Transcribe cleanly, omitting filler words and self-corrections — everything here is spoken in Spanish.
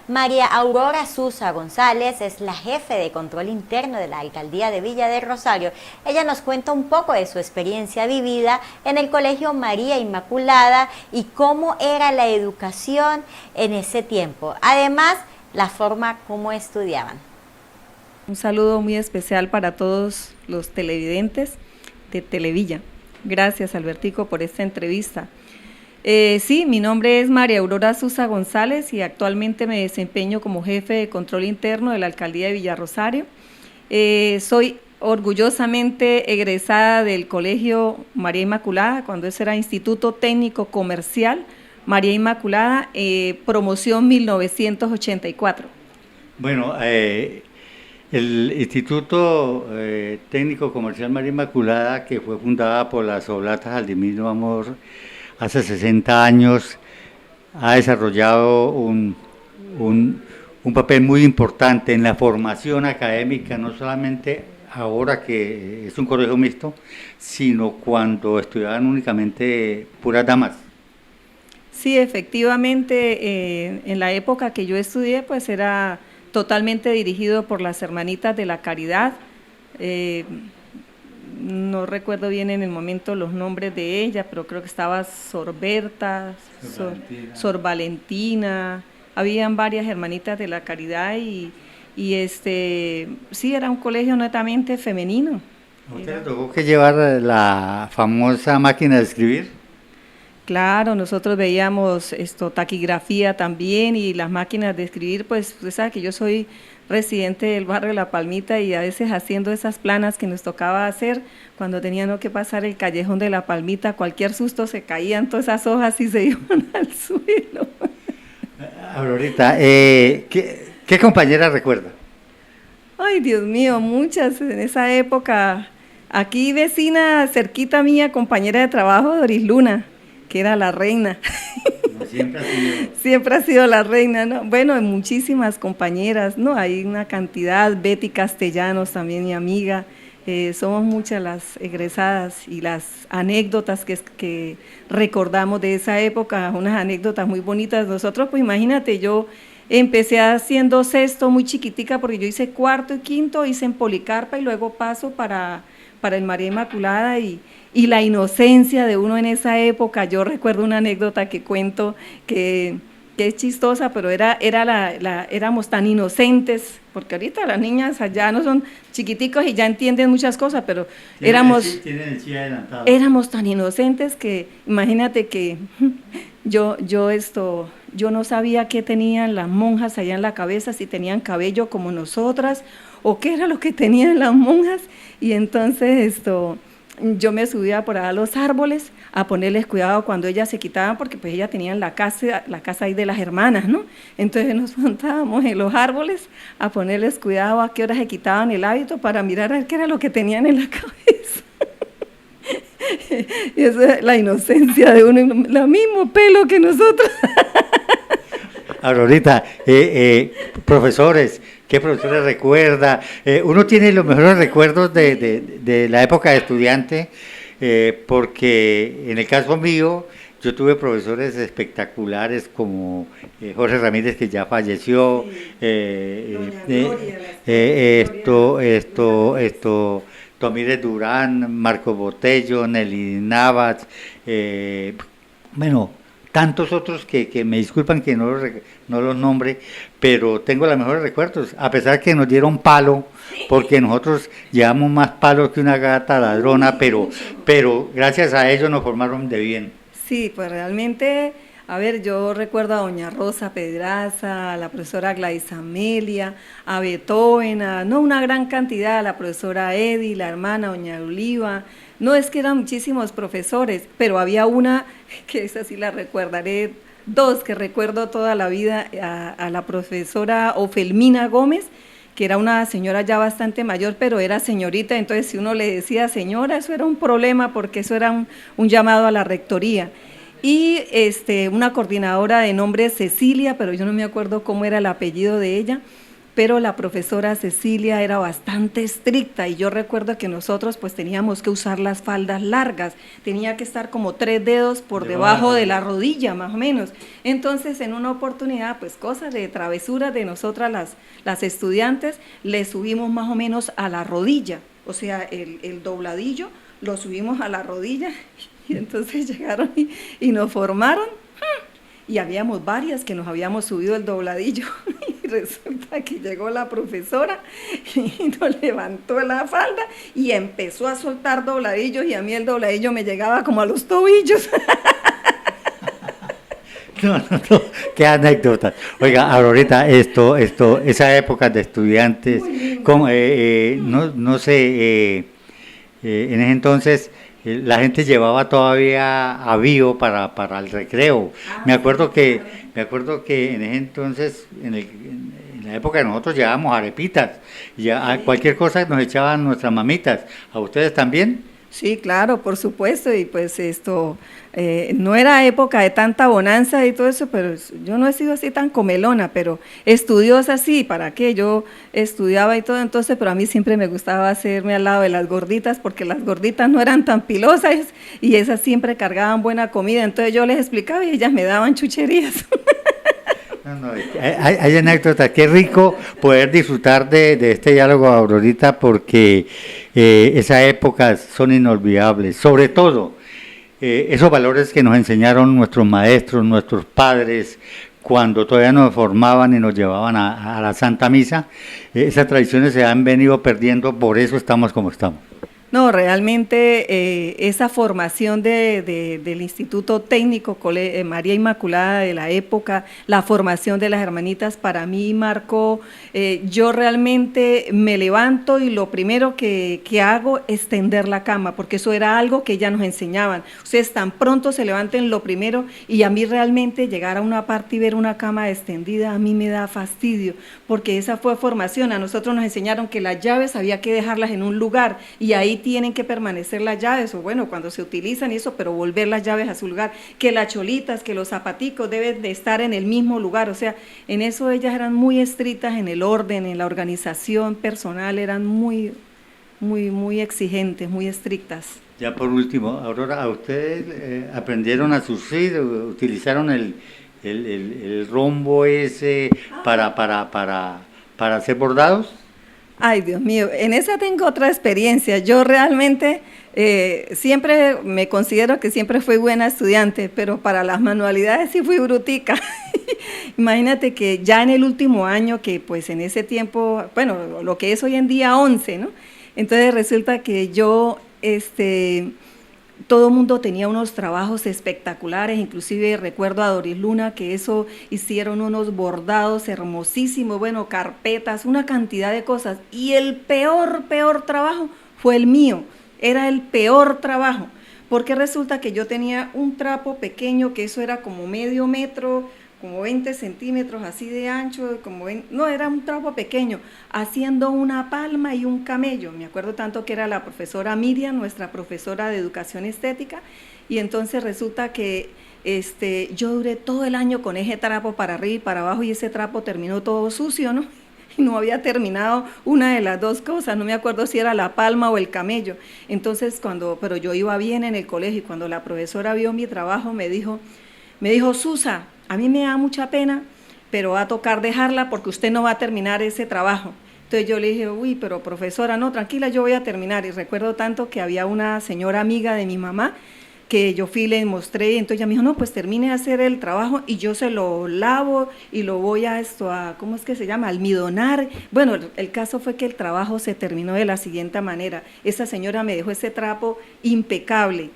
María Aurora Susa González es la jefe de control interno de la Alcaldía de Villa de Rosario. Ella nos cuenta un poco de su experiencia vivida en el Colegio María Inmaculada y cómo era la educación en ese tiempo. Además, la forma como estudiaban. Un saludo muy especial para todos los televidentes de Televilla. Gracias, Albertico, por esta entrevista. Sí, mi nombre es María Aurora Susa González y actualmente me desempeño como jefe de control interno de la Alcaldía de Villa Rosario. Soy orgullosamente egresada del Colegio María Inmaculada, cuando ese era Instituto Técnico Comercial María Inmaculada, promoción 1984. Bueno, el Instituto Técnico Comercial María Inmaculada, que fue fundada por las Oblatas al Divino Amor hace 60 años, ha desarrollado un papel muy importante en la formación académica, no solamente ahora que es un colegio mixto, sino cuando estudiaban únicamente puras damas. Sí, efectivamente, en la época que yo estudié, pues era totalmente dirigido por las Hermanitas de la Caridad. No recuerdo bien en el momento los nombres de ella, pero creo que estaba Sor Berta, Sor Valentina, habían varias Hermanitas de la Caridad y sí, era un colegio netamente femenino. ¿A usted le tocó que llevar la famosa máquina de escribir? Claro, nosotros veíamos taquigrafía también y las máquinas de escribir, pues usted sabe que yo soy residente del barrio de La Palmita y a veces haciendo esas planas que nos tocaba hacer cuando teníamos que pasar el callejón de La Palmita, cualquier susto se caían todas esas hojas y se iban al suelo. Aurorita, ¿qué compañera recuerda? Ay, Dios mío, muchas en esa época. Aquí vecina cerquita mía, compañera de trabajo, Doris Luna, que era la reina. No, siempre ha sido. Siempre ha sido la reina, ¿no? Bueno, muchísimas compañeras, ¿no? Hay una cantidad, Betty Castellanos también, mi amiga. Somos muchas las egresadas y las anécdotas que recordamos de esa época, unas anécdotas muy bonitas. Nosotros, pues imagínate, yo empecé haciendo sexto muy chiquitica porque yo hice cuarto y quinto, hice en Policarpa y luego paso para el María Inmaculada y la inocencia de uno en esa época. Yo recuerdo una anécdota que cuento que es chistosa, pero éramos tan inocentes, porque ahorita las niñas allá no son chiquiticos y ya entienden muchas cosas, pero éramos tan inocentes que imagínate que yo no sabía qué tenían las monjas allá en la cabeza, si tenían cabello como nosotras o qué era lo que tenían las monjas, y entonces yo me subía por allá a los árboles a ponerles cuidado cuando ellas se quitaban, porque pues ellas tenían la casa ahí de las hermanas, ¿no? Entonces nos montábamos en los árboles a ponerles cuidado a qué horas se quitaban el hábito para mirar a ver qué era lo que tenían en la cabeza. Y esa es la inocencia de uno, el mismo pelo que nosotros. Aurorita, profesores, ¿qué profesores recuerda? Uno tiene los mejores recuerdos de la época de estudiante, porque en el caso mío, yo tuve profesores espectaculares como Jorge Ramírez, que ya falleció, Tomírez Durán, Marco Botello, Nelly Navas, bueno, tantos otros que me disculpan que no los nombre, pero tengo los mejores recuerdos, a pesar que nos dieron palo, porque nosotros llevamos más palos que una gata ladrona, pero gracias a ellos nos formaron de bien. Sí, pues realmente, a ver, yo recuerdo a doña Rosa Pedraza, a la profesora Gladys Amelia, a Beethoven, una gran cantidad, a la profesora Eddy, la hermana doña Oliva. No, es que eran muchísimos profesores, pero había una, que esa sí la recordaré, dos que recuerdo toda la vida, a la profesora Ofelmina Gómez, que era una señora ya bastante mayor, pero era señorita, entonces si uno le decía señora, eso era un problema, porque eso era un llamado a la rectoría. Y una coordinadora de nombre Cecilia, pero yo no me acuerdo cómo era el apellido de ella, pero la profesora Cecilia era bastante estricta y yo recuerdo que nosotros pues teníamos que usar las faldas largas, tenía que estar como 3 dedos por debajo de la rodilla más o menos. Entonces en una oportunidad, pues cosas de travesuras de nosotras las estudiantes, le subimos más o menos a la rodilla, o sea, el dobladillo lo subimos a la rodilla y entonces llegaron y nos formaron. Y habíamos varias que nos habíamos subido el dobladillo y resulta que llegó la profesora y nos levantó la falda y empezó a soltar dobladillos y a mí el dobladillo me llegaba como a los tobillos. No, qué anécdota. Oiga, Aurorita, esa época de estudiantes, no sé, en ese entonces la gente llevaba todavía avío para el recreo. Me acuerdo que en ese entonces, en la época de nosotros llevábamos arepitas, cualquier cosa nos echaban nuestras mamitas. ¿A ustedes también? Sí, claro, por supuesto, y pues no era época de tanta bonanza y todo eso, pero yo no he sido así tan comelona, pero estudiosa sí, ¿para qué? Yo estudiaba y todo, entonces, pero a mí siempre me gustaba hacerme al lado de las gorditas, porque las gorditas no eran tan pilosas y esas siempre cargaban buena comida, entonces yo les explicaba y ellas me daban chucherías. No, hay anécdotas, qué rico poder disfrutar de este diálogo, Aurorita, porque esas épocas son inolvidables, sobre todo esos valores que nos enseñaron nuestros maestros, nuestros padres, cuando todavía nos formaban y nos llevaban a la Santa Misa. Esas tradiciones se han venido perdiendo, por eso estamos como estamos. No, realmente esa formación del Instituto Técnico María Inmaculada de la época, la formación de las hermanitas para mí marcó, yo realmente me levanto y lo primero que hago es tender la cama, porque eso era algo que ellas nos enseñaban. Ustedes tan pronto se levanten lo primero y a mí realmente llegar a una parte y ver una cama extendida a mí me da fastidio, porque esa fue formación. A nosotros nos enseñaron que las llaves había que dejarlas en un lugar y ahí tienen que permanecer las llaves, o bueno, cuando se utilizan y eso, pero volver las llaves a su lugar, que las cholitas, que los zapaticos deben de estar en el mismo lugar, o sea, en eso ellas eran muy estrictas en el orden, en la organización personal, eran muy exigentes, muy estrictas. Ya por último, Aurora, ¿a ustedes aprendieron a surcir, utilizaron el rombo ese para hacer bordados? Ay, Dios mío, en esa tengo otra experiencia. Yo realmente siempre me considero que siempre fui buena estudiante, pero para las manualidades sí fui brutica. Imagínate que ya en el último año, que pues en ese tiempo, bueno, lo que es hoy en día 11, ¿no? Entonces resulta que yo, todo el mundo tenía unos trabajos espectaculares, inclusive recuerdo a Doris Luna que eso hicieron unos bordados hermosísimos, bueno, carpetas, una cantidad de cosas, y el peor trabajo fue el mío, era el peor trabajo, porque resulta que yo tenía un trapo pequeño, que eso era como medio metro, como 20 centímetros así de ancho, no, era un trapo pequeño, haciendo una palma y un camello. Me acuerdo tanto que era la profesora Miriam, nuestra profesora de educación estética, y entonces resulta que yo duré todo el año con ese trapo para arriba y para abajo, y ese trapo terminó todo sucio, ¿no? Y no había terminado una de las dos cosas, no me acuerdo si era la palma o el camello. Entonces, pero yo iba bien en el colegio, y cuando la profesora vio mi trabajo me dijo, Susa, a mí me da mucha pena, pero va a tocar dejarla porque usted no va a terminar ese trabajo. Entonces yo le dije, uy, pero profesora, no, tranquila, yo voy a terminar. Y recuerdo tanto que había una señora amiga de mi mamá que yo fui y le mostré, y entonces ella me dijo, no, pues termine de hacer el trabajo y yo se lo lavo y lo voy a ¿cómo es que se llama? Almidonar. Bueno, el caso fue que el trabajo se terminó de la siguiente manera. Esa señora me dejó ese trapo impecable,